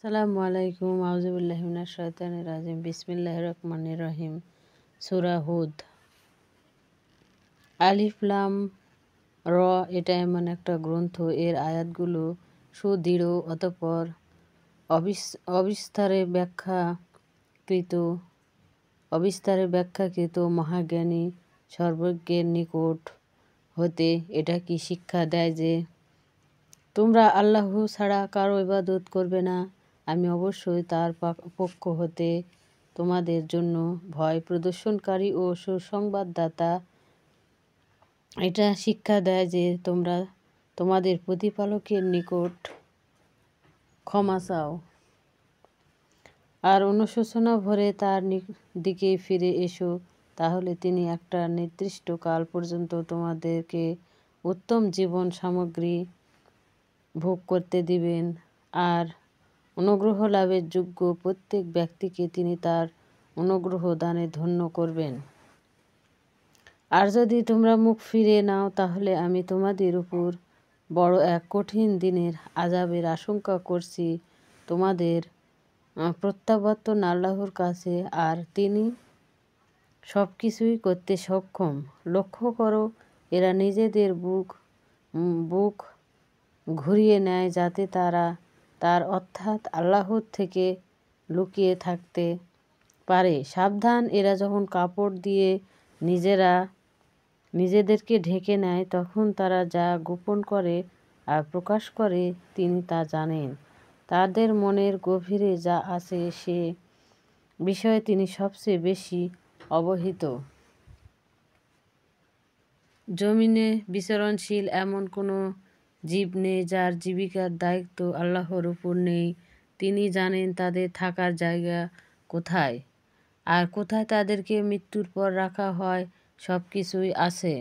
আসসালামু আলাইকুম আউযুবিল্লাহি মিনাশ শাইতানির রাজিম বিসমিল্লাহির রহমানির রহিম সূরা হুদ আলিফ লাম র এটা এমন একটা গ্রন্থ এর আয়াতগুলো সুদৃঢ় অতঃপর অবিস্তারে ব্যাখ্যাকৃত মহাজ্ঞানী সর্বজ্ঞের নিকট হতে এটা কি শিক্ষা দেয় যে তোমরা আল্লাহ ছাড়া কারো ইবাদত করবে না। আমি অবশ্যই তার পক্ষ হতে তোমাদের জন্য ভয় প্রদর্শনকারী ও সুসংবাদদাতা। এটা শিক্ষা দেয় যে তোমরা তোমাদের প্রতিপালকের নিকট ক্ষমা চাও আর অনুশোচনা ভরে তার দিকে ফিরে এসো, তাহলে তিনি একটা নির্দিষ্ট কাল পর্যন্ত তোমাদেরকে উত্তম জীবন সামগ্রী ভোগ করতে দিবেন আর অনুগ্রহ লাভের যোগ্য প্রত্যেক ব্যক্তিকে তিনি তার অনুগ্রহ দানে ধন্য করবেন। আর যদি তোমরা মুখ ফিরে নাও তাহলে আমি তোমাদের উপর বড় এক কঠিন দিনের আযাবের আশঙ্কা করছি। তোমাদের প্রত্যাবর্তন আল্লাহর কাছে আর তিনি সব কিছুই করতে সক্ষম। লক্ষ্য করো, এরা নিজেদের বুক ঘুরিয়ে নেয় যাতে তারা তার অর্থাৎ আল্লাহর থেকে লুকিয়ে থাকতে পারে। সাবধান, এরা যখন কাপড় দিয়ে নিজেদেরকে ঢেকে নেয় তখন তারা যা গোপন করে আর প্রকাশ করে তিনি তা জানেন। তাদের মনের গভীরে যা আছে সে বিষয়ে তিনি সবচেয়ে বেশি অবহিত। জমিনে বিচরণশীল এমন কোনো জীব নেই যার জীবিকার দায়িত্ব আল্লাহর উপর নেই। তিনি জানেন তাদের থাকার জায়গা কোথায় আর কোথায় তাদেরকে মৃত্যুর পর রাখা হয়। সব কিছুই আছে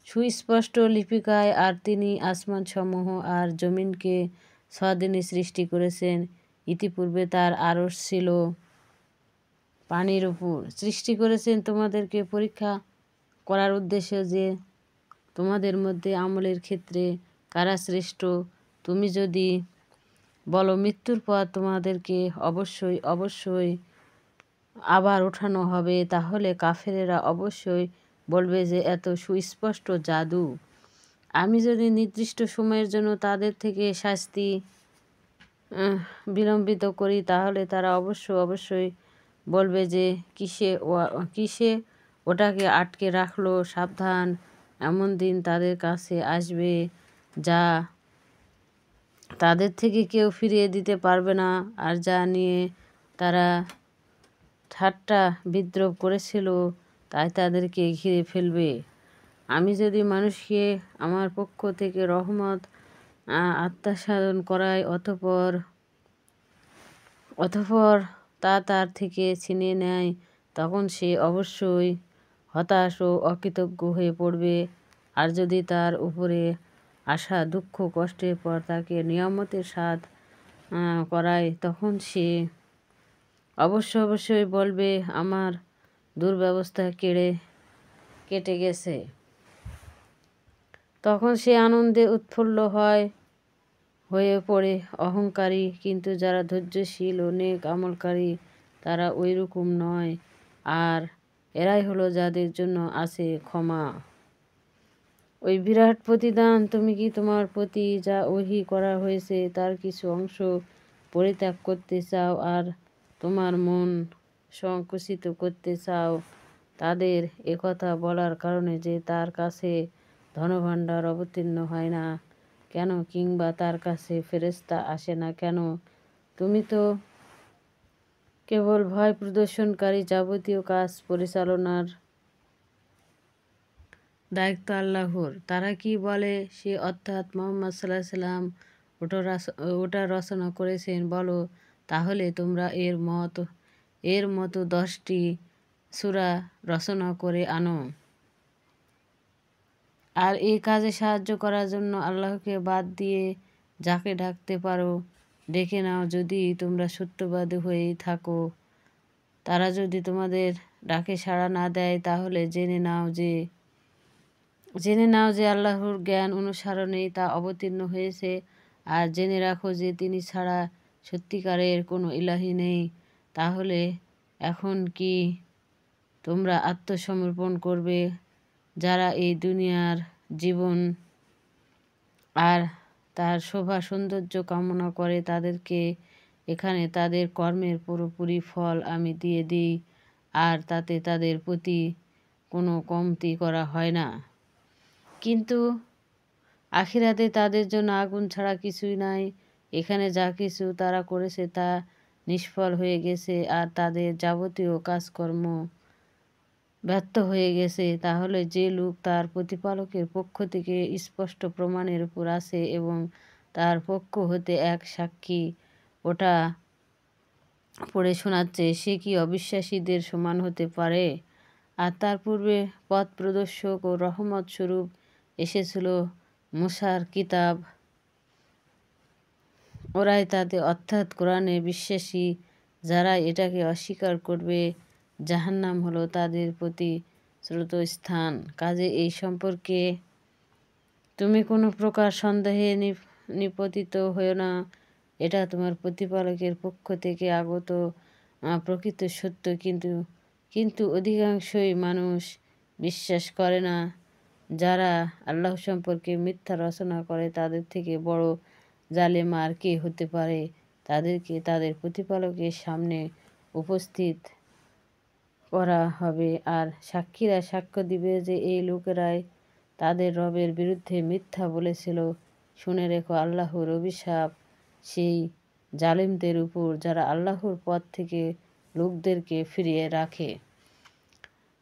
সুস্পষ্ট লিপিকায়। আর তিনি আসমানসমূহ আর জমিনকে সদিনে সৃষ্টি করেছেন। ইতিপূর্বে তার আরশ ছিল পানির উপর। সৃষ্টি করেছেন তোমাদেরকে পরীক্ষা করার উদ্দেশ্যে যে তোমাদের মধ্যে আমলের ক্ষেত্রে কারা শ্রেষ্ঠ। তুমি যদি বলো মৃত্যুর পর তোমাদেরকে অবশ্যই আবার ওঠানো হবে, তাহলে কাফেরেরা অবশ্যই বলবে যে এত সুস্পষ্ট জাদু। আমি যদি নির্দিষ্ট সময়ের জন্য তাদের থেকে শাস্তি বিলম্বিত করি তাহলে তারা অবশ্যই বলবে যে কিসে ওটাকে আটকে রাখলো। সাবধান, এমন দিন তাদের কাছে আসবে যা তাদের থেকে কেউ ফিরিয়ে দিতে পারবে না, আর যা নিয়ে তারা ঠাট্টা বিদ্রূপ করেছিল তাই তাদেরকে ঘিরে ফেলবে। আমি যদি মানুষকে আমার পক্ষ থেকে রহমত আত্মসাৎ করাই অতঃপর তা তার থেকে ছিনিয়ে নেয়, তখন সে অবশ্যই হতাশ ও অকৃতজ্ঞ হয়ে পড়বে। আর যদি তার উপরে আসা দুঃখ কষ্টের পর তাকে নিয়ামতের স্বাদ করায়, তখন সে অবশ্যই বলবে আমার দুর্ব্যবস্থা কেটে গেছে। তখন সে আনন্দে উৎফুল্ল হয়ে পড়ে অহংকারী। কিন্তু যারা ধৈর্যশীল ও নেক আমলকারী তারা ওইরকম নয়, আর এরাই হলো যাদের জন্য আছে ক্ষমা ওই বিরাট প্রতিদান। তুমি কি তোমার প্রতি যা ওহী করা হয়েছে তার কিছু অংশ পরিত্যাগ করতে চাও আর তোমার মন সংকুচিত করতে চাও তাদের একথা বলার কারণে যে তার কাছে ধনভাণ্ডার অবতীর্ণ হয় না কেন, কিংবা তার কাছে ফেরেশতা আসে না কেন? তুমি তো কেবল ভয় প্রদর্শনকারী। যাবতীয় কাজ পরিচালনার দায়িত্ব আল্লাহর। তারা কি বলে সে অর্থাৎ মুহাম্মদ সাল্লাল্লাহু আলাইহি ওয়াসাল্লাম ওটা রচনা করেছেন? বলো তাহলে তোমরা এর মতো 10টি সূরা রচনা করে আনো আর এই কাজে সাহায্য করার জন্য আল্লাহকে বাদ দিয়ে যাকে ডাকতে পারো ডেকে নাও। যদি তোমরা সত্যবাদী হয়েই থাকো, তারা যদি তোমাদের ডাকে সাড়া না দেয় তাহলে জেনে নাও যে আল্লাহর জ্ঞান অনুসারণেই তা অবতীর্ণ হয়েছে। আর জেনে রাখো যে তিনি ছাড়া সত্যিকারের কোনো ইলাহি নেই, তাহলে এখন কি তোমরা আত্মসমর্পণ করবে? যারা এই দুনিয়ার জীবন আর তার শোভা সৌন্দর্য কামনা করে তাদেরকে এখানে তাদের কর্মের পুরোপুরি ফল আমি দিয়ে দিই, আর তাতে তাদের প্রতি কোনো কমতি করা হয় না। কিন্তু আখিরাতে তাদের জন্য আগুন ছাড়া কিছুই নাই। এখানে যা কিছু তারা করেছে তা নিষ্ফল হয়ে গেছে, আর তাদের যাবতীয় কাজকর্ম ব্যর্থ হয়ে গেছে। তাহলে যে লোক তার প্রতিপালকের পক্ষ থেকে স্পষ্ট প্রমাণের উপর আছে এবং তার পক্ষ হতে এক সাক্ষী ওটা পড়ে শোনাচ্ছে, সে কি অবিশ্বাসীদের সমান হতে পারে? আর তার পূর্বে পথ প্রদর্শক ও রহমত স্বরূপ এসেছিল মুসার কিতাব, ওরাই তাতে অর্থাৎ কোরআনে বিশ্বাসী। যারা এটাকে অস্বীকার করবে, জাহান্নাম হলো তাদের প্রতি স্রোতস্থান। কাজে এই সম্পর্কে তুমি কোনো প্রকার সন্দেহে নিপতিত হও না। এটা তোমার প্রতিপালকের পক্ষ থেকে আগত প্রকৃত সত্য, কিন্তু অধিকাংশই মানুষ বিশ্বাস করে না। যারা আল্লাহ সম্পর্কে মিথ্যা রচনা করে তাদের থেকে বড় জালেম আর কে হতে পারে? তাদেরকে তাদের প্রতিপালকের সামনে উপস্থিত করা হবে, আর সাক্ষীরা সাক্ষ্য দিবে যে এই লোকেরাই তাদের রবের বিরুদ্ধে মিথ্যা বলেছিল। শুনে রেখো, আল্লাহর অভিশাপ সেই জালিমদের উপর যারা আল্লাহর পথ থেকে লোকদেরকে ফিরিয়ে রাখে।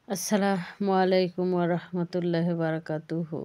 আসসালামু আলাইকুম ওয়া রাহমাতুল্লাহি ওয়া বারাকাতুহু।